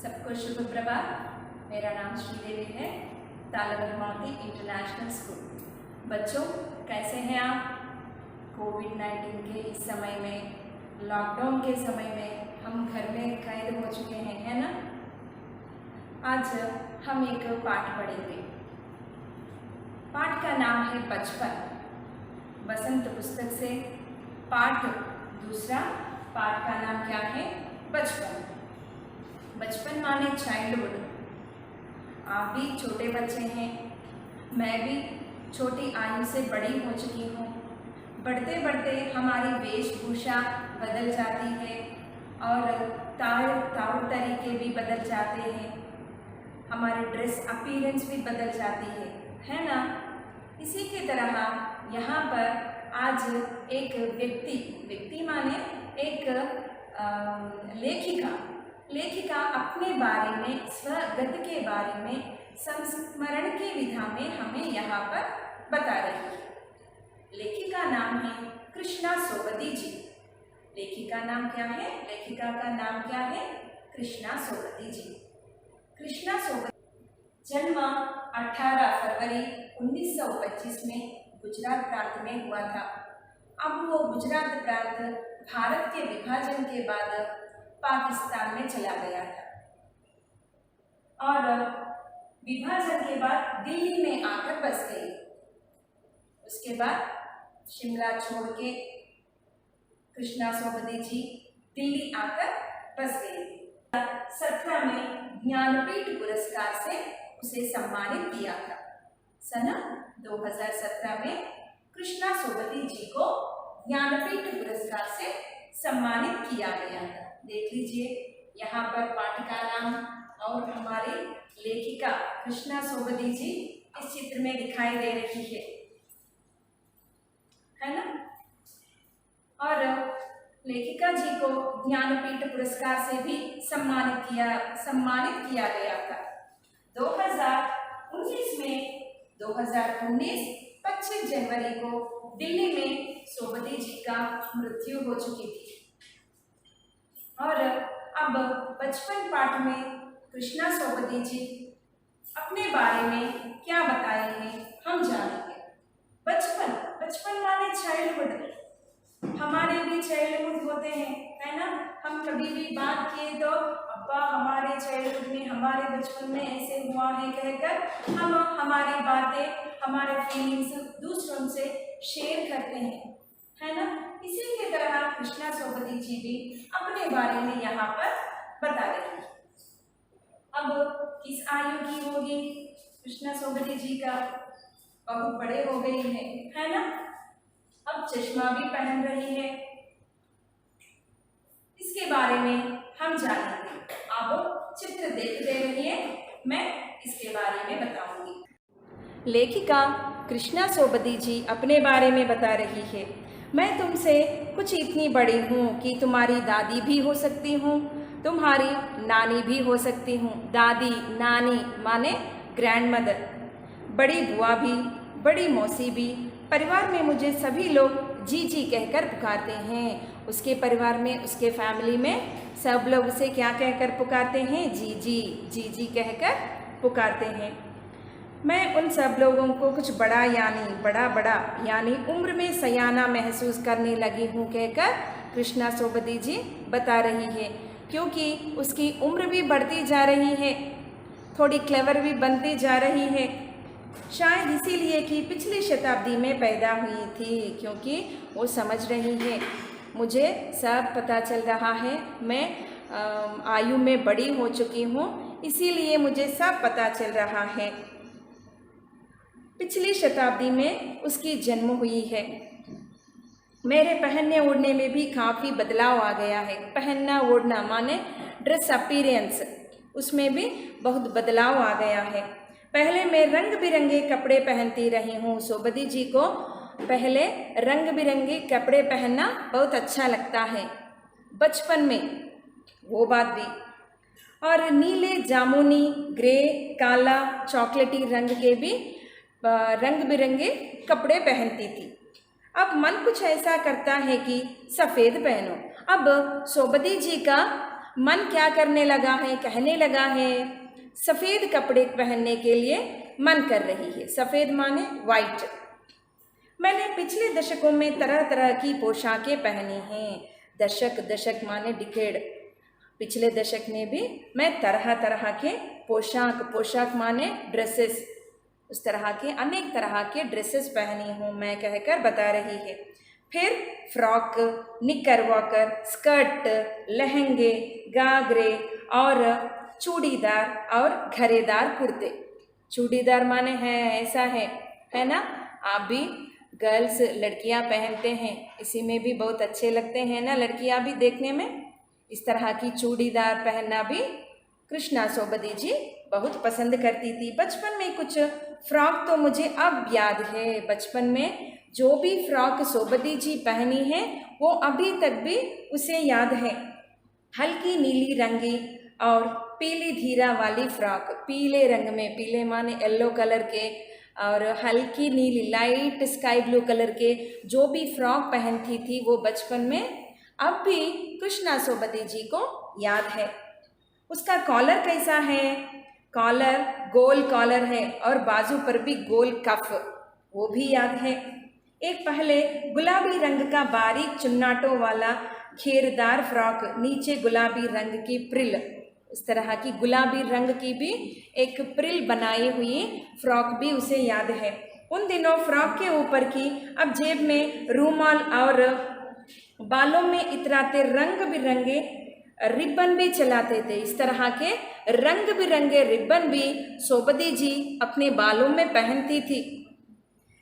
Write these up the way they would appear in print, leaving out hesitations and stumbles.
सबको शुभ प्रभात। मेरा नाम श्रीदेवी है, तालावर मोती इंटरनेशनल स्कूल। बच्चों, कैसे हैं आप? कोविड-19 के इस समय में, लॉकडाउन के समय में हम घर में कैद हो चुके हैं, है ना? आज हम एक पाठ पढ़ेंगे। पाठ का नाम है बचपन। बसंत पुस्तक से पाठ दूसरा। पाठ का नाम क्या है? बचपन। बचपन माने चाइल्डहुड। आप भी छोटे बच्चे हैं, मैं भी छोटी आयु से बड़ी हो चुकी हूँ। बढ़ते बढ़ते हमारी वेशभूषा बदल जाती है और तौर तरीके भी बदल जाते हैं। हमारे ड्रेस अपीयरेंस भी बदल जाती है ना? इसी की तरह यहाँ पर आज एक व्यक्ति माने एक लेखिका अपने बारे में, स्वगत के बारे में संस्मरण की विधा में हमें यहाँ पर बता रही है। लेखिका नाम है कृष्णा सोबती जी। लेखिका का नाम क्या है? कृष्णा सोबती जी। कृष्णा सोबती जन्म 18 फरवरी 1925 में गुजरात प्रांत में हुआ था। अब वो गुजरात प्रांत भारत के विभाजन के बाद पाकिस्तान में चला गया था और विभाजन के बाद दिल्ली में आकर बस गई। उसके बाद शिमला छोड़ के कृष्णा सोबती जी दिल्ली आकर बस गई। 2017 में ज्ञानपीठ पुरस्कार से उसे सम्मानित किया था। सन 2017 में कृष्णा सोबती जी को ज्ञानपीठ पुरस्कार से सम्मानित किया गया था। देख लीजिए, यहाँ पर पाठ का नाम और हमारी लेखिका कृष्णा सोबती जी इस चित्र में दिखाई दे रही है ना? और लेखिका जी को ज्ञानपीठ पुरस्कार से भी सम्मानित किया गया था। 2019 25 जनवरी को दिल्ली में सोबती जी का मृत्यु हो चुकी थी। और अब बचपन पाठ में कृष्णा सोबती जी अपने बारे में क्या बताए हैं हम जानेंगे। बचपन माने चाइल्डहुड। हमारे भी चाइल्डहुड होते हैं, है ना? हम कभी भी बात किए तो अब्बा हमारे चाइल्डहुड में, हमारे बचपन में ऐसे हुआ है कहकर हम हमारी बातें, हमारे फीलिंग्स दूसरों से शेयर करते हैं, है ना? इसी की तरह कृष्णा सोबती जी भी अपने बारे में यहाँ पर बता रही है। अब किस आयु की होगी कृष्णा सोबती जी का? बहुत बड़े हो गई है ना? अब चश्मा भी पहन रही है। इसके बारे में हम जानेंगे। आप चित्र देखते रहिए, मैं इसके बारे में बताऊंगी। लेखिका कृष्णा सोबती जी अपने बारे में बता रही है। मैं तुमसे कुछ इतनी बड़ी हूँ कि तुम्हारी दादी भी हो सकती हूँ, तुम्हारी नानी भी हो सकती हूँ। दादी नानी माने ग्रैंडमदर, बड़ी बुआ भी, बड़ी मौसी भी। परिवार में मुझे सभी लोग जीजी कहकर पुकारते हैं। उसके परिवार में, उसके फैमिली में सब लोग उसे क्या कहकर पुकारते हैं? जीजी कहकर पुकारते हैं। मैं उन सब लोगों को कुछ बड़ा यानी उम्र में सयाना महसूस करने लगी हूँ कहकर कृष्णा सोबती जी बता रही है, क्योंकि उसकी उम्र भी बढ़ती जा रही है, थोड़ी क्लेवर भी बनती जा रही है। शायद इसीलिए कि पिछली शताब्दी में पैदा हुई थी, क्योंकि वो समझ रही है मुझे सब पता चल रहा है, मैं आयु में बड़ी हो चुकी हूँ, इसीलिए मुझे सब पता चल रहा है। पिछली शताब्दी में उसकी जन्म हुई है। मेरे पहनने ओढ़ने में भी काफ़ी बदलाव आ गया है। पहनना ओढ़ना माने ड्रेस अपीयरेंस, उसमें भी बहुत बदलाव आ गया है। पहले मैं रंग बिरंगे कपड़े पहनती रही हूँ। सोबती जी को पहले रंग बिरंगे कपड़े पहनना बहुत अच्छा लगता है, बचपन में वो बात भी। और नीले, जामुनी, ग्रे, काला, चॉकलेटी रंग के भी रंग बिरंगे कपड़े पहनती थी। अब मन कुछ ऐसा करता है कि सफ़ेद पहनो। अब सोबती जी का मन क्या करने लगा है, कहने लगा है, सफ़ेद कपड़े पहनने के लिए मन कर रही है। सफ़ेद माने वाइट। मैंने पिछले दशकों में तरह तरह की पोशाकें पहनी हैं। दशक माने डिकेड। पिछले दशक में भी मैं तरह तरह के पोशाक माने ड्रेसेस, उस तरह के अनेक तरह के ड्रेसेस पहनी हूँ मैं, कहकर बता रही है। फिर फ्रॉक, निकर वॉकर, स्कर्ट, लहंगे, घाघरे और चूड़ीदार और घेरेदार कुर्ते। चूड़ीदार माने है ऐसा है ना, आप भी गर्ल्स लड़कियां पहनते हैं, इसी में भी बहुत अच्छे लगते हैं ना लड़कियां भी देखने में। इस तरह की चूड़ीदार पहनना भी कृष्णा सोबती जी बहुत पसंद करती थी। बचपन में कुछ फ्रॉक तो मुझे अब याद है। बचपन में जो भी फ्रॉक सोबती जी पहनी है वो अभी तक भी उसे याद है। हल्की नीली रंगी और पीली धीरा वाली फ्रॉक, पीले रंग में, पीले माने येलो कलर के, और हल्की नीली लाइट स्काई ब्लू कलर के जो भी फ्रॉक पहनती थी वो बचपन में अब भी कृष्णा सोबती जी को याद है। उसका कॉलर कैसा है? कॉलर गोल कॉलर है और बाजू पर भी गोल कफ, वो भी याद है। एक पहले गुलाबी रंग का बारीक चुन्नाटों वाला घेरदार फ्रॉक, नीचे गुलाबी रंग की प्रिल, इस तरह की गुलाबी रंग की भी एक प्रिल बनाई हुई फ्रॉक भी उसे याद है। उन दिनों फ्रॉक के ऊपर की अब जेब में रूमाल और बालों में इतराते रंग बिरंगे रिबन भी चलाते थे। इस तरह के रंग बिरंगे रिबन भी सोबती जी अपने बालों में पहनती थी।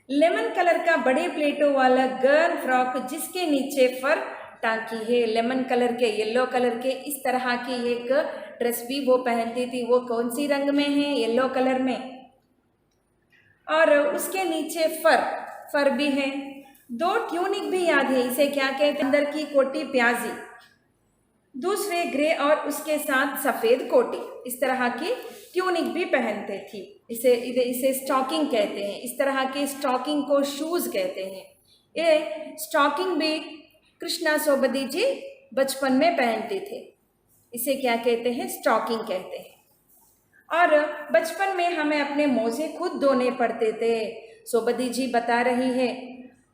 लेमन कलर का बड़े प्लेटों वाला गर्ल फ्रॉक जिसके नीचे फर टांकी है, लेमन कलर के, येलो कलर के, इस तरह की एक ड्रेस भी वो पहनती थी। वो कौन सी रंग में है? येलो कलर में। और उसके नीचे फर भी है। दो ट्यूनिक भी याद है, इसे क्या कहते हैं? अंदर की कोटी प्याजी, दूसरे ग्रे और उसके साथ सफ़ेद कोटी, इस तरह की ट्यूनिक भी पहनते थी। इसे स्टॉकिंग कहते हैं। इस तरह के स्टॉकिंग को शूज़ कहते हैं। ये स्टॉकिंग भी कृष्णा सोबती जी बचपन में पहनते थे। इसे क्या कहते हैं? स्टॉकिंग कहते हैं। और बचपन में हमें अपने मोजे खुद धोने पड़ते थे। सोबती जी बता रही है,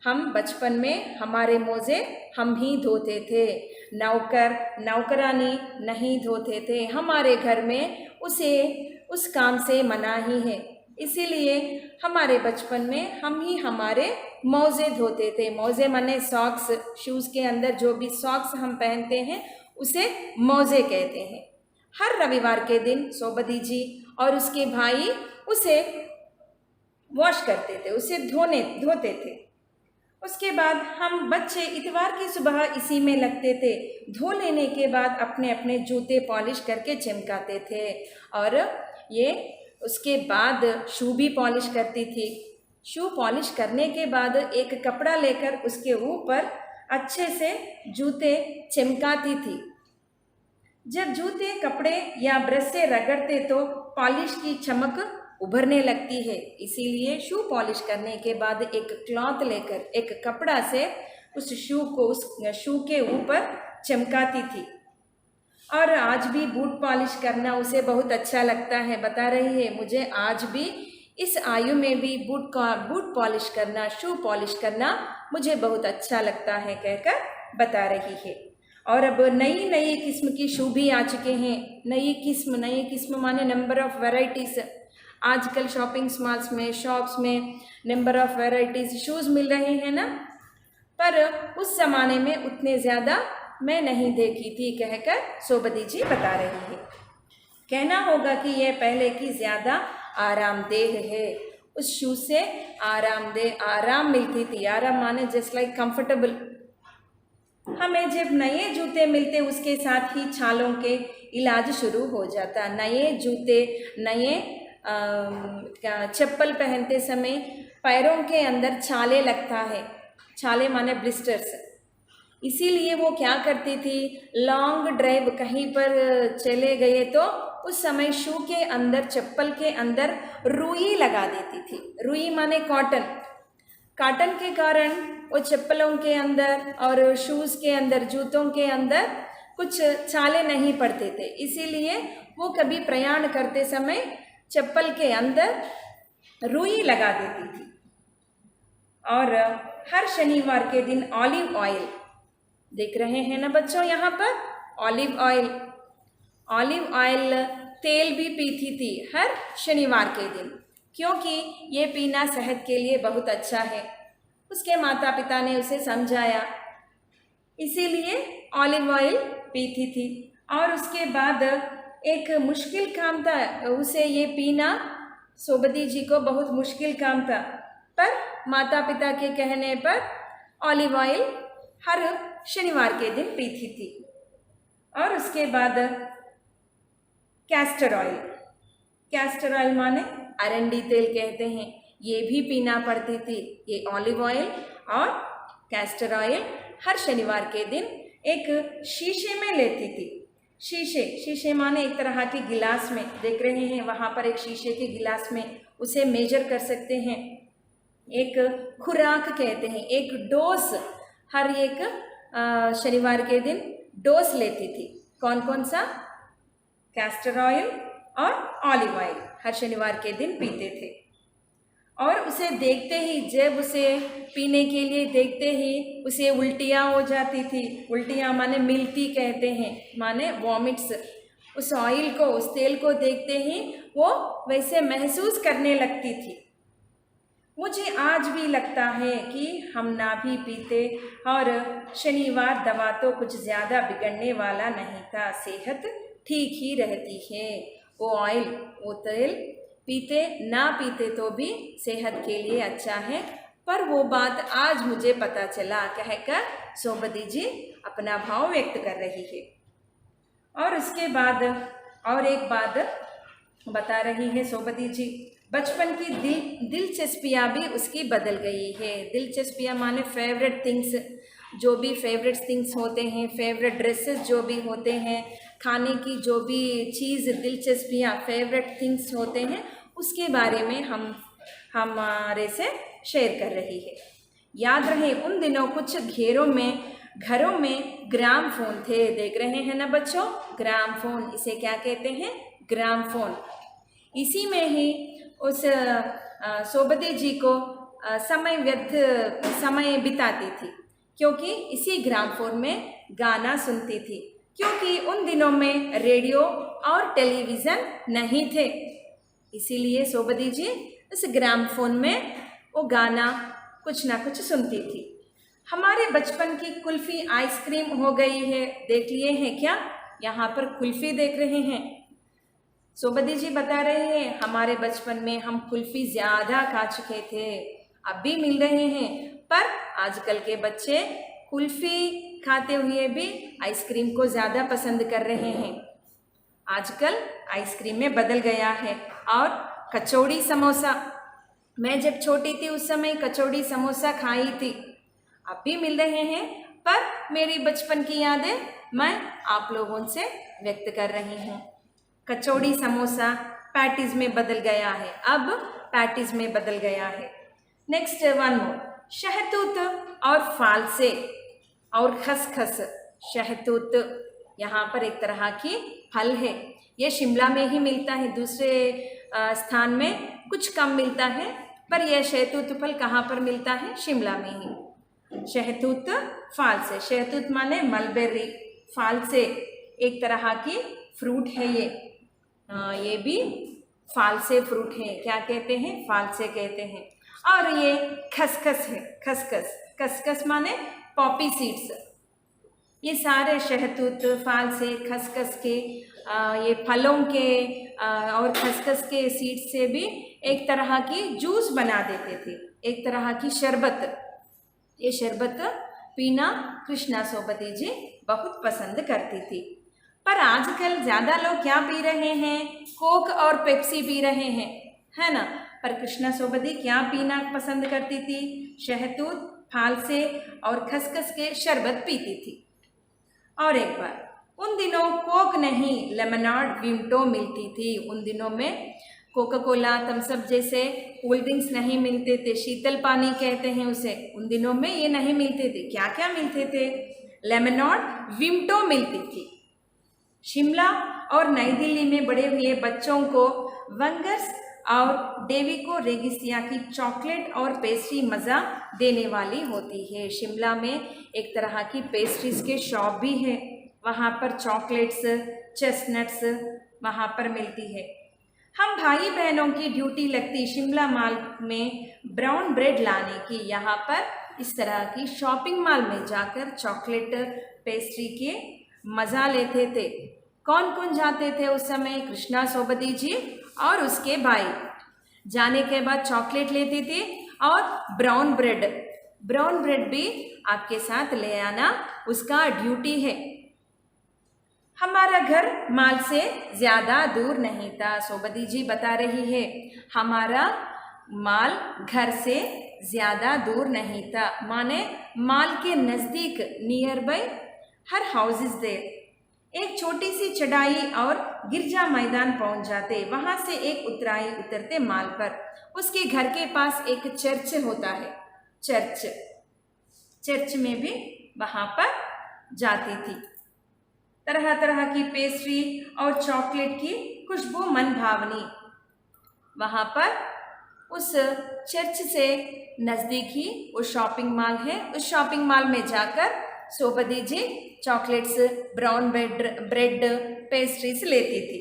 हम बचपन में हमारे मोजे हम ही धोते थे, नौकरानी नहीं धोते थे। हमारे घर में उसे उस काम से मना ही है, इसीलिए हमारे बचपन में हम ही हमारे मोजे धोते थे। मोजे माने सॉक्स, शूज़ के अंदर जो भी सॉक्स हम पहनते हैं उसे मोजे कहते हैं। हर रविवार के दिन सोबती जी और उसके भाई उसे वॉश करते थे, उसे धोते थे। उसके बाद हम बच्चे इतवार की सुबह इसी में लगते थे। धो लेने के बाद अपने अपने जूते पॉलिश करके चमकाते थे। और ये उसके बाद शू भी पॉलिश करती थी। शू पॉलिश करने के बाद एक कपड़ा लेकर उसके ऊपर अच्छे से जूते चमकाती थी। जब जूते कपड़े या ब्रश से रगड़ते तो पॉलिश की चमक उभरने लगती है, इसीलिए शू पॉलिश करने के बाद एक क्लॉथ लेकर, एक कपड़ा से उस शू को उस शू के ऊपर चमकाती थी। और आज भी बूट पॉलिश करना उसे बहुत अच्छा लगता है। बता रही है, मुझे आज भी इस आयु में भी बूट पॉलिश करना, शू पॉलिश करना मुझे बहुत अच्छा लगता है, कहकर बता रही है। और अब नई नई किस्म की शू भी आ चुके हैं। नई किस्म माने नंबर ऑफ़ वैरायटीज़। आजकल शॉपिंग मॉल्स में, शॉप्स में नंबर ऑफ़ वैरायटीज़ शूज़ मिल रहे हैं ना, पर उस ज़माने में उतने ज़्यादा मैं नहीं देखी थी, कहकर सोबती जी बता रही है। कहना होगा कि यह पहले की ज़्यादा आरामदेह है। उस शूज़ से आराम मिलती थी। आराम माने जस्ट लाइक कंफर्टेबल। हमें जब नए जूते मिलते उसके साथ ही छालों के इलाज शुरू हो जाता। नए जूते, नए चप्पल पहनते समय पैरों के अंदर छाले लगता है। छाले माने ब्लिस्टर्स। इसीलिए वो क्या करती थी, लॉन्ग ड्राइव कहीं पर चले गए तो उस समय शू के अंदर, चप्पल के अंदर रुई लगा देती थी। रुई माने कॉटन के कारण वो चप्पलों के अंदर और शूज़ के अंदर, जूतों के अंदर कुछ चाले नहीं पड़ते थे, इसीलिए वो कभी प्रयाण करते समय चप्पल के अंदर रुई लगा देती थी। और हर शनिवार के दिन ऑलिव ऑयल, देख रहे हैं ना बच्चों यहाँ पर, ऑलिव ऑयल तेल भी पीती थी हर शनिवार के दिन, क्योंकि ये पीना सेहत के लिए बहुत अच्छा है। उसके माता पिता ने उसे समझाया, इसीलिए ऑलिव ऑयल पीती थी। और उसके बाद एक मुश्किल काम था उसे ये पीना, सोबती जी को बहुत मुश्किल काम था, पर माता पिता के कहने पर ऑलिव ऑयल हर शनिवार के दिन पीती थी। और उसके बाद कैस्टर ऑयल माने अरंडी तेल कहते हैं, ये भी पीना पड़ती थी। ये ऑलिव ऑयल और कैस्टर ऑयल हर शनिवार के दिन एक शीशे में लेती थी। शीशे माने एक तरह के गिलास में, देख रहे हैं वहाँ पर एक शीशे के गिलास में उसे मेजर कर सकते हैं। एक खुराक कहते हैं, एक डोज, हर एक शनिवार के दिन डोज लेती थी। कौन सा? कैस्टर ऑयल और ऑलिव ऑयल हर शनिवार के दिन पीते थे। और उसे देखते ही, जब उसे पीने के लिए देखते ही उसे उल्टियाँ हो जाती थी। उल्टियाँ माने मिलती कहते हैं, माने वॉमिट्स। उस ऑयल को, उस तेल को देखते ही वो वैसे महसूस करने लगती थी। मुझे आज भी लगता है कि हम ना भी पीते और शनिवार दवा तो कुछ ज़्यादा बिगड़ने वाला नहीं था, सेहत ठीक ही रहती है। वो ऑयल, वो तेल पीते ना पीते तो भी सेहत के लिए अच्छा है। पर वो बात आज मुझे पता चला, कहकर सोबती जी अपना भाव व्यक्त कर रही है। और उसके बाद और एक बात बता रही है सोबती जी, बचपन की दिलचस्पियाँ भी उसकी बदल गई है। दिलचस्पियाँ माने फेवरेट थिंग्स, जो भी फेवरेट थिंग्स होते हैं, फेवरेट ड्रेसेस जो भी होते हैं, खाने की जो भी चीज़, दिलचस्पियाँ, फेवरेट थिंग्स होते हैं, उसके बारे में हमारे से शेयर कर रही है। याद रहे उन दिनों कुछ घरों में ग्रामफोन थे, देख रहे हैं ना बच्चों, ग्रामफोन, इसे क्या कहते हैं? ग्रामफोन। इसी में ही उस सोबती जी को समय बिताती थी, क्योंकि इसी ग्रामफोन में गाना सुनती थी, क्योंकि उन दिनों में रेडियो और टेलीविज़न नहीं थे। इसीलिए सोबती जी उस ग्रामफोन में वो गाना कुछ ना कुछ सुनती थी। हमारे बचपन की कुल्फ़ी आइसक्रीम हो गई है, देख लिए हैं क्या? यहाँ पर कुल्फ़ी देख रहे हैं। सोबती जी बता रहे हैं हमारे बचपन में हम कुल्फ़ी ज़्यादा खा चुके थे, अब भी मिल रहे हैं, पर आजकल के बच्चे कुल्फ़ी खाते हुए भी आइसक्रीम को ज़्यादा पसंद कर रहे हैं। आजकल आइसक्रीम में बदल गया है। और कचौड़ी समोसा, मैं जब छोटी थी उस समय कचौड़ी समोसा खाई थी, अब भी मिल रहे हैं, पर मेरी बचपन की यादें मैं आप लोगों से व्यक्त कर रही हूँ। कचौड़ी समोसा पैटीज़ में बदल गया है, अब पैटीज़ में बदल गया है। नेक्स्ट वन मोर, शहतूत और फालसे और खसखस। शहतूत यहाँ पर एक तरह की फल है, ये शिमला में ही मिलता है, दूसरे स्थान में कुछ कम मिलता है, पर यह शहतूत फल कहाँ पर मिलता है? शिमला में ही। शहतूत, फालसे, शहतूत माने मलबेरी, फालसे एक तरह की फ्रूट है ये भी फालसे फ्रूट है, क्या कहते हैं? फालसे कहते हैं। और ये खसखस है, खसखस माने पॉपी सीड्स। ये सारे शहतूत, फालसे, खसखस के ये फलों के और खसखस के सीड्स से भी एक तरह की जूस बना देते थे, एक तरह की शरबत। ये शरबत पीना कृष्णा सोबती जी बहुत पसंद करती थी। पर आजकल ज़्यादा लोग क्या पी रहे हैं? कोक और पेप्सी पी रहे हैं, है ना? पर कृष्णा सोबती क्या पीना पसंद करती थी? शहतूत, फालसे और खसखस के शरबत पीती थी। और एक बार, उन दिनों कोक नहीं, लेमनार्ड विंटो मिलती थी। उन दिनों में कोका कोला, थम्सअप जैसे कोल्ड ड्रिंक्स नहीं मिलते थे, शीतल पानी कहते हैं उसे। उन दिनों में ये नहीं मिलते थे। क्या क्या मिलते थे? लेमनॉड, विम्टो मिलती थी। शिमला और नई दिल्ली में बड़े हुए बच्चों को वंगर्स और डेविको रेगिस्तिया की चॉकलेट और पेस्ट्री मज़ा देने वाली होती है। शिमला में एक तरह की पेस्ट्रीज के शॉप भी है, वहाँ पर चॉकलेट्स, चेस्टनट्स वहाँ पर मिलती है। हम भाई बहनों की ड्यूटी लगती शिमला मॉल में ब्राउन ब्रेड लाने की। यहाँ पर इस तरह की शॉपिंग मॉल में जाकर चॉकलेट पेस्ट्री के मज़ा लेते थे। कौन कौन जाते थे उस समय? कृष्णा सोबती जी और उसके भाई। जाने के बाद चॉकलेट लेते थे और ब्राउन ब्रेड भी आपके साथ ले आना उसका ड्यूटी है। हमारा घर मॉल से ज़्यादा दूर नहीं था। सोबती जी बता रही है हमारा मॉल घर से ज़्यादा दूर नहीं था, माने मॉल के नज़दीक, near by her houses there. एक छोटी सी चढ़ाई और गिरजा मैदान पहुंच जाते। वहां से एक उतराई उतरते मॉल पर। उसके घर के पास एक चर्च होता है, चर्च में भी वहां पर जाती थी। तरह तरह की पेस्ट्री और चॉकलेट की खुशबू मन भावनी। वहां पर उस चर्च से नज़दीक ही वो शॉपिंग मॉल है। उस शॉपिंग मॉल में जाकर सोबती जी चॉकलेट्स, ब्राउन ब्रेड, पेस्ट्रीज लेती थी।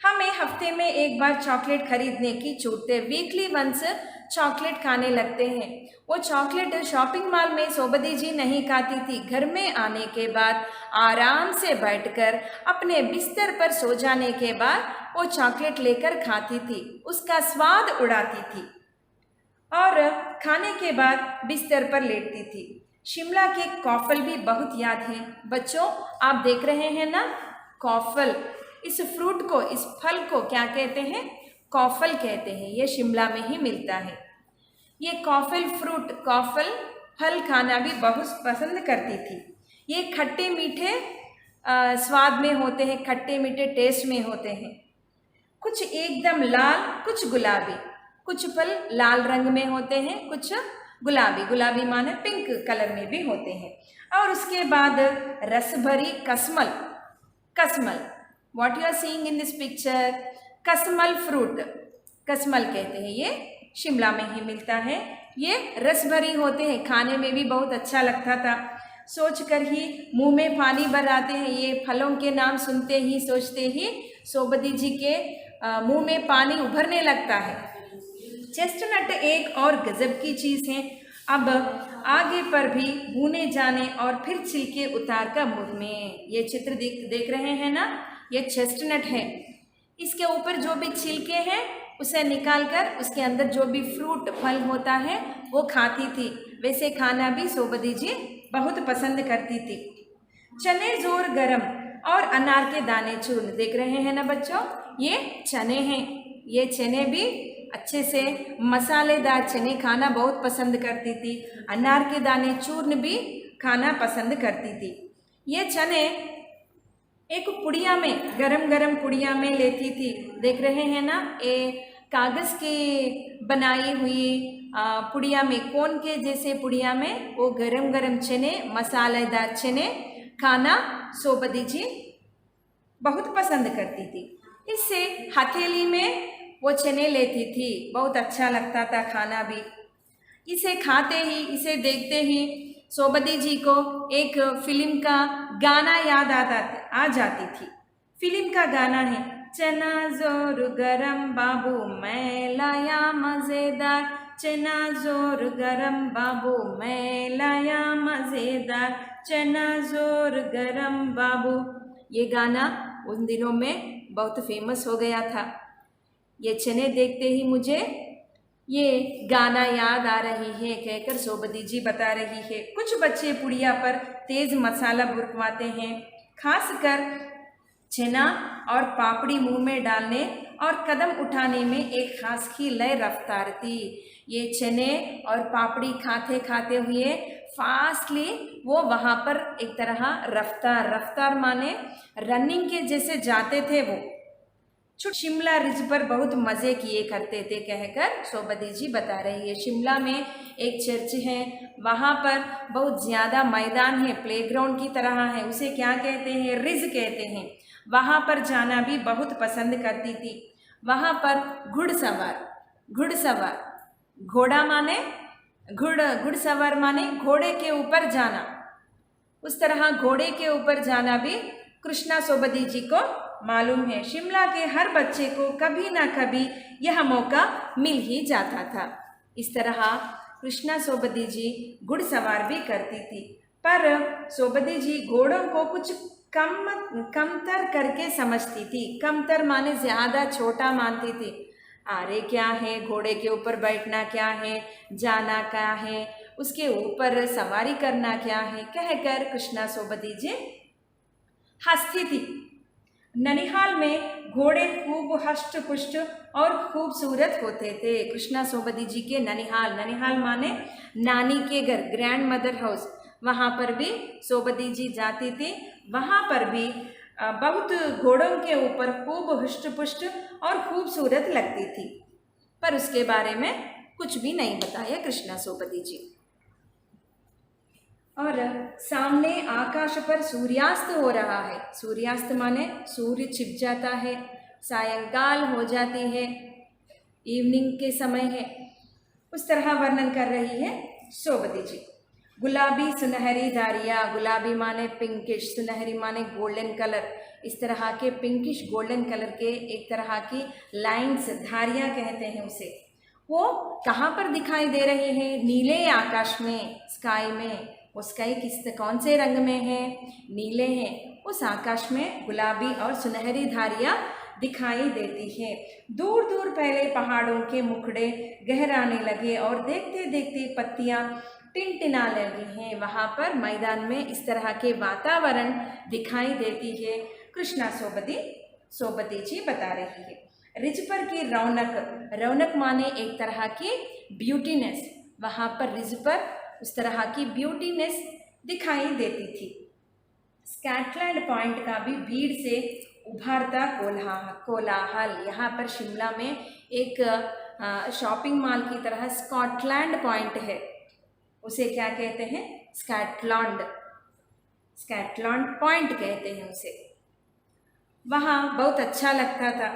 हमें हफ्ते में एक बार चॉकलेट खरीदने की छूट है। वीकली वंस चॉकलेट खाने लगते हैं। वो चॉकलेट शॉपिंग मॉल में सोबती जी नहीं खाती थी। घर में आने के बाद आराम से बैठकर अपने बिस्तर पर सो जाने के बाद वो चॉकलेट लेकर खाती थी, उसका स्वाद उड़ाती थी और खाने के बाद बिस्तर पर लेटती थी। शिमला के कॉफल भी बहुत याद है। बच्चों आप देख रहे हैं ना, कॉफल, इस फ्रूट को, इस फल को क्या कहते हैं? कॉफल कहते हैं। ये शिमला में ही मिलता है। ये कॉफल फ्रूट, कॉफल फल खाना भी बहुत पसंद करती थी। ये खट्टे मीठे स्वाद में होते हैं, खट्टे मीठे टेस्ट में होते हैं। कुछ एकदम लाल, कुछ गुलाबी। कुछ फल लाल रंग में होते हैं, कुछ गुलाबी माने पिंक कलर में भी होते हैं। और उसके बाद रसभरी कसमल, what you are seeing in this picture, कसमल फ्रूट, कसमल कहते हैं। ये शिमला में ही मिलता है। ये रसभरी होते हैं, खाने में भी बहुत अच्छा लगता था। सोचकर ही मुंह में पानी भर आते हैं। ये फलों के नाम सुनते ही, सोचते ही सोबती जी के मुंह में पानी उभरने लगता है। चेस्टनट एक और गजब की चीज़ है। अब आगे पर भी भुने जाने और फिर छिलके उतार कर मुंह में, ये चित्र देख रहे हैं ना, ये चेस्टनट है। इसके ऊपर जो भी छिलके हैं उसे निकालकर उसके अंदर जो भी फ्रूट फल होता है वो खाती थी। वैसे खाना भी सोबती जी बहुत पसंद करती थी। चने जोर गरम और अनार के दाने चूर्ण, देख रहे हैं ना बच्चों, ये चने हैं। ये चने भी अच्छे से मसालेदार चने खाना बहुत पसंद करती थी। अनार के दाने चूर्ण भी खाना पसंद करती थी। ये चने एक पुड़िया में, गरम पुड़िया में लेती थी। देख रहे हैं ना, ये कागज़ की बनाई हुई पुड़िया में, कोन के जैसे पुड़िया में वो गरम चने, मसालेदार चने खाना सोबती जी बहुत पसंद करती थी। इससे हथेली में वो चने लेती थी, बहुत अच्छा लगता था खाना भी। इसे खाते ही, इसे देखते ही सोबती जी को एक फिल्म का गाना याद आ जाती थी। फिल्म का गाना है, चना जोर गरम बाबू मैं लाया मज़ेदार, चना जोर गरम बाबू मैं लाया मज़ेदार, चना जोर गरम बाबू। ये गाना उन दिनों में बहुत फेमस हो गया था। ये चने देखते ही मुझे ये गाना याद आ रही है कहकर सोबती जी बता रही है। कुछ बच्चे पुड़िया पर तेज़ मसाला बुरकवाते हैं, खासकर चना और पापड़ी मुंह में डालने और कदम उठाने में एक खास की लय रफ्तार थी। ये चने और पापड़ी खाते खाते हुए फास्टली वो वहाँ पर एक तरह रफ्तार माने रनिंग के जैसे जाते थे वो। शिमला रिज पर बहुत मज़े किए करते थे कहकर सोबती जी बता रही है। शिमला में एक चर्च है, वहाँ पर बहुत ज़्यादा मैदान है, प्लेग्राउंड की तरह है, उसे क्या कहते हैं, रिज कहते हैं। वहाँ पर जाना भी बहुत पसंद करती थी। वहाँ पर घुड़सवार घोड़ा माने घुड़सवार माने घोड़े के ऊपर जाना, उस तरह घोड़े के ऊपर जाना भी कृष्णा सोबती जी को मालूम है। शिमला के हर बच्चे को कभी ना कभी यह मौका मिल ही जाता था। इस तरह कृष्णा सोबती जी घुड़सवार भी करती थी, पर सोबती जी घोड़ों को कुछ कमतर करके समझती थी। कमतर माने ज़्यादा छोटा मानती थी। अरे क्या है, घोड़े के ऊपर बैठना क्या है, जाना क्या है, उसके ऊपर सवारी करना क्या है, कहकर कृष्णा सोबती जी हंसती थी। ननिहाल में घोड़े खूब हष्ट पुष्ट और खूबसूरत होते थे। कृष्णा सोबती जी के ननिहाल माने नानी के घर, ग्रैंड मदर हाउस, वहाँ पर भी सोबती जी जाती थी। वहाँ पर भी बहुत घोड़ों के ऊपर खूब हष्ट पुष्ट और खूबसूरत लगती थी, पर उसके बारे में कुछ भी नहीं बताया कृष्णा सोबती जी। और सामने आकाश पर सूर्यास्त हो रहा है। सूर्यास्त माने सूर्य छिप जाता है, सायंकाल हो जाती है, इवनिंग के समय है, उस तरह वर्णन कर रही है सोबती जी। गुलाबी सुनहरी धारियाँ, गुलाबी माने पिंकिश, सुनहरी माने गोल्डन कलर, इस तरह के पिंकिश गोल्डन कलर के एक तरह की लाइंस, धारियाँ कहते हैं उसे, वो कहाँ पर दिखाई दे रहे हैं, नीले आकाश में, स्काई में। वो स्काई कौन से रंग में है, नीले हैं। उस आकाश में गुलाबी और सुनहरी धारियाँ दिखाई देती है। दूर दूर पहले पहाड़ों के मुखड़े गहराने लगे और देखते देखते पत्तियाँ टिनटिना लगी हैं। वहाँ पर मैदान में इस तरह के वातावरण दिखाई देती है। कृष्णा सोबती जी बता रही है। रिज पर की रौनक माने एक तरह की ब्यूटीनेस, वहाँ पर रिज पर उस तरह की ब्यूटीनेस दिखाई देती थी। स्कॉटलैंड पॉइंट का भी भीड़ से उभरता कोलाहल, यहाँ पर शिमला में एक शॉपिंग मॉल की तरह स्कॉटलैंड पॉइंट है, उसे क्या कहते हैं, स्कॉटलैंड पॉइंट कहते हैं उसे। वहाँ बहुत अच्छा लगता था।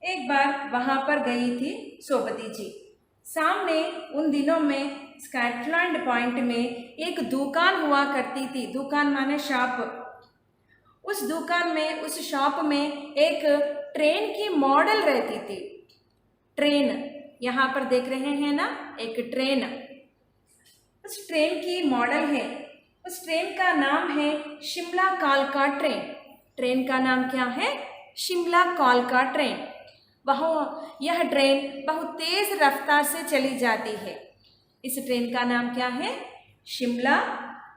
एक बार वहाँ पर गई थी सोबती जी। सामने उन दिनों में स्कॉटलैंड पॉइंट में एक दुकान हुआ करती थी। दुकान माने शॉप। उस दुकान में, उस शॉप में एक ट्रेन की मॉडल रहती थी। ट्रेन यहाँ पर देख रहे हैं ना, एक ट्रेन, उस ट्रेन की मॉडल है। उस ट्रेन का नाम है शिमला कालका ट्रेन। ट्रेन का नाम क्या है, शिमला कालका ट्रेन। वह यह ट्रेन बहुत तेज रफ्तार से चली जाती है। इस ट्रेन का नाम क्या है, शिमला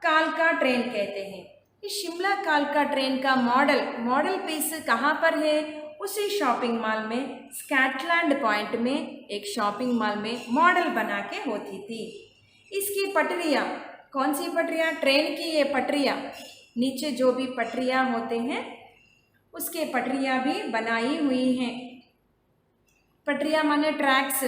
कालका ट्रेन कहते हैं। इस शिमला कालका ट्रेन का मॉडल पीस कहाँ पर है, उसी शॉपिंग मॉल में, स्कॉटलैंड पॉइंट में एक शॉपिंग मॉल में मॉडल बना के होती थी। इसकी पटरियाँ, कौन सी पटरियाँ, ट्रेन की ये पटरियाँ, नीचे जो भी पटरियाँ होते हैं उसके पटरियाँ भी बनाई हुई हैं। पटरियाँ माने ट्रैक्स।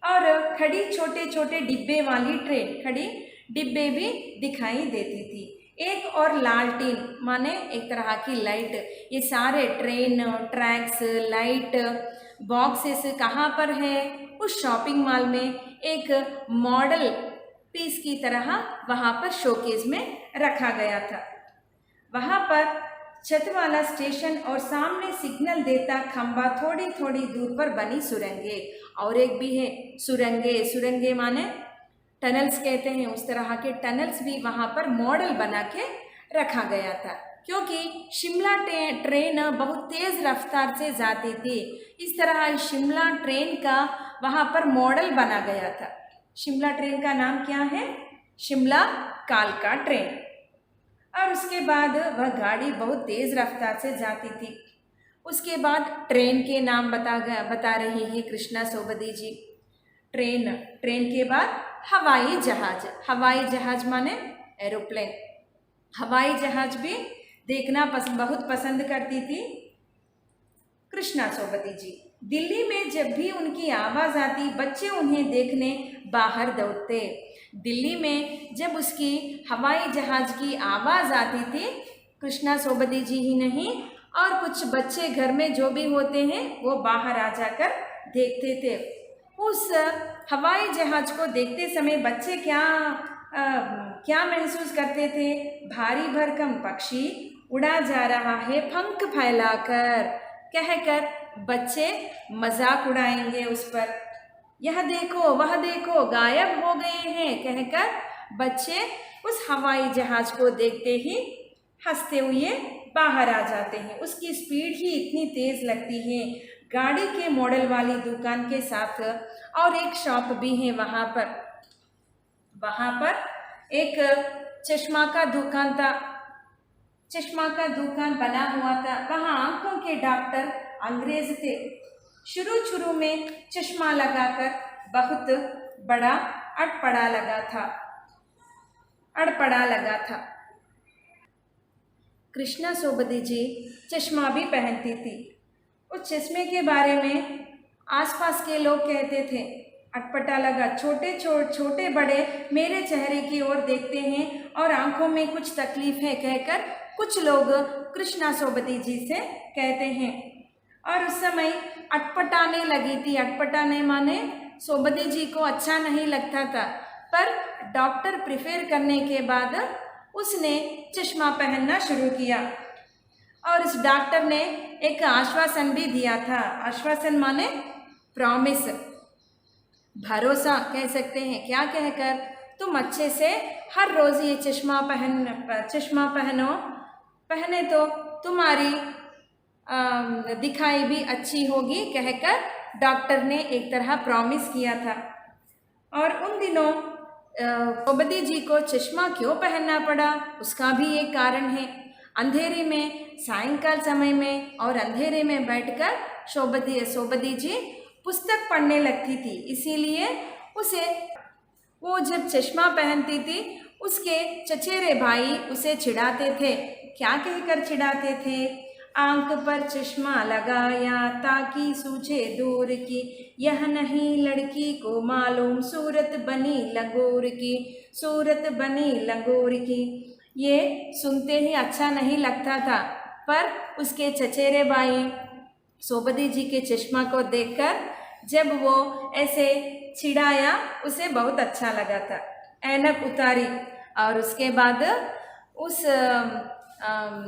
और खड़ी छोटे छोटे डिब्बे वाली ट्रेन, खड़ी डिब्बे भी दिखाई देती थी। एक और लालटेन माने एक तरह की लाइट। ये सारे ट्रेन, ट्रैक्स, लाइट, बॉक्सेस कहाँ पर है, उस शॉपिंग मॉल में एक मॉडल पीस की तरह वहाँ पर शोकेस में रखा गया था। वहाँ पर छत वाला स्टेशन और सामने सिग्नल देता खंबा, थोड़ी थोड़ी दूर पर बनी सुरंगे। और एक भी है सुरंगे माने टनल्स कहते हैं। उस तरह के टनल्स भी वहाँ पर मॉडल बना के रखा गया था, क्योंकि शिमला ट्रेन बहुत तेज़ रफ्तार से जाती थी। इस तरह शिमला ट्रेन का वहाँ पर मॉडल बना गया था। शिमला ट्रेन का नाम क्या है, शिमला कालका ट्रेन। और उसके बाद वह गाड़ी बहुत तेज़ रफ्तार से जाती थी। उसके बाद ट्रेन के नाम बता रही है कृष्णा सोबती जी। ट्रेन के बाद हवाई जहाज माने एरोप्लेन। हवाई जहाज भी देखना बहुत पसंद करती थी कृष्णा सोबती जी। दिल्ली में जब भी उनकी आवाज़ आती, बच्चे उन्हें देखने बाहर दौड़ते। दिल्ली में जब उसकी हवाई जहाज़ की आवाज़ आती थी, कृष्णा सोबती जी ही नहीं और कुछ बच्चे घर में जो भी होते हैं वो बाहर आ जाकर देखते थे। उस हवाई जहाज को देखते समय बच्चे क्या महसूस करते थे? भारी भरकम पक्षी उड़ा जा रहा है पंख फैलाकर, कहकर बच्चे मजाक उड़ाएंगे उस पर। यह देखो वह देखो गायब हो गए हैं, कहकर बच्चे उस हवाई जहाज को देखते ही हंसते हुए बाहर आ जाते हैं। उसकी स्पीड ही इतनी तेज़ लगती है। गाड़ी के मॉडल वाली दुकान के साथ और एक शॉप भी है वहाँ पर एक चश्मा का दुकान था। चश्मा का दुकान बना हुआ था। वहाँ आंखों के डॉक्टर अंग्रेज थे। शुरू में चश्मा लगाकर बहुत बड़ा अड़पड़ा लगा था। कृष्णा सोबती जी चश्मा भी पहनती थी। उस चश्मे के बारे में आसपास के लोग कहते थे, अटपटा लगा, छोटे बड़े मेरे चेहरे की ओर देखते हैं और आंखों में कुछ तकलीफ है, कहकर कुछ लोग कृष्णा सोबती जी से कहते हैं। और उस समय अटपटाने लगी थी। अटपटाने माने सोबती जी को अच्छा नहीं लगता था, पर डॉक्टर प्रिफेयर करने के बाद उसने चश्मा पहनना शुरू किया। और उस डॉक्टर ने एक आश्वासन भी दिया था। आश्वासन माने प्रॉमिस, भरोसा कह सकते हैं। क्या कहकर? तुम अच्छे से हर रोज़ ये चश्मा पहने तो तुम्हारी दिखाई भी अच्छी होगी, कहकर डॉक्टर ने एक तरह प्रॉमिस किया था। और उन दिनों सोबती जी को चश्मा क्यों पहनना पड़ा, उसका भी एक कारण है। अंधेरे में, सायंकाल समय में और अंधेरे में बैठकर सोबती जी पुस्तक पढ़ने लगती थी। इसीलिए वो जब चश्मा पहनती थी, उसके चचेरे भाई उसे चिढ़ाते थे। क्या कहकर चिढ़ाते थे? आंख पर चश्मा लगाया ताकि सूझे दूर की, यह नहीं लड़की को मालूम सूरत बनी लंगूर की। ये सुनते ही अच्छा नहीं लगता था, पर उसके चचेरे भाई सोबती जी के चश्मा को देखकर जब वो ऐसे चिढ़ाया, उसे बहुत अच्छा लगा था। ऐनक उतारी और उसके बाद उस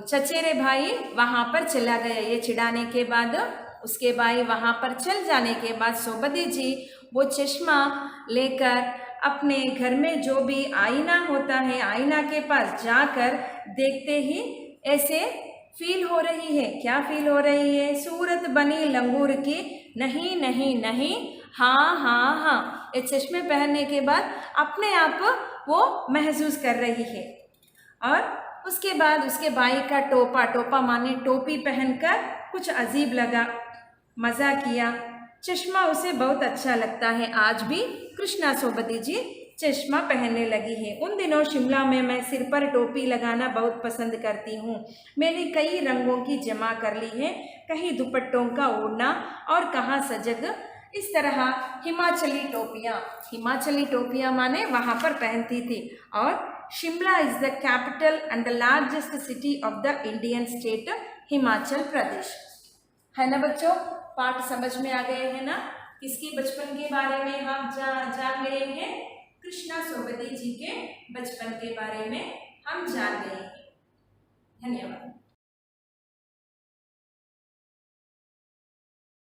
चचेरे भाई वहाँ पर चला गया। ये चिढ़ाने के बाद उसके भाई वहाँ पर चल जाने के बाद सोबती जी वो चश्मा लेकर अपने घर में जो भी आईना होता है, आईना के पास जाकर देखते ही ऐसे फील हो रही है। क्या फील हो रही है? सूरत बनी लंगूर की, नहीं, हाँ। ये चश्मे पहनने के बाद अपने आप वो महसूस कर रही है। और उसके बाद उसके भाई का टोपा माने टोपी पहनकर कुछ अजीब लगा, मज़ा किया। चश्मा उसे बहुत अच्छा लगता है। आज भी कृष्णा सोबती जी चश्मा पहनने लगी है। उन दिनों शिमला में मैं सिर पर टोपी लगाना बहुत पसंद करती हूँ। मैंने कई रंगों की जमा कर ली है, कहीं दुपट्टों का ओढ़ना और कहाँ सजग। इस तरह हिमाचली टोपियाँ माने वहाँ पर पहनती थी। और Shimla is the capital and the largest city of the Indian state Himachal Pradesh. है ना बच्चों? पाठ समझ में आ गए हैं ना? किसके बचपन के बारे में हम जान गए हैं? कृष्णा सोबती जी के बचपन के बारे में हम जान गए हैं। धन्यवाद।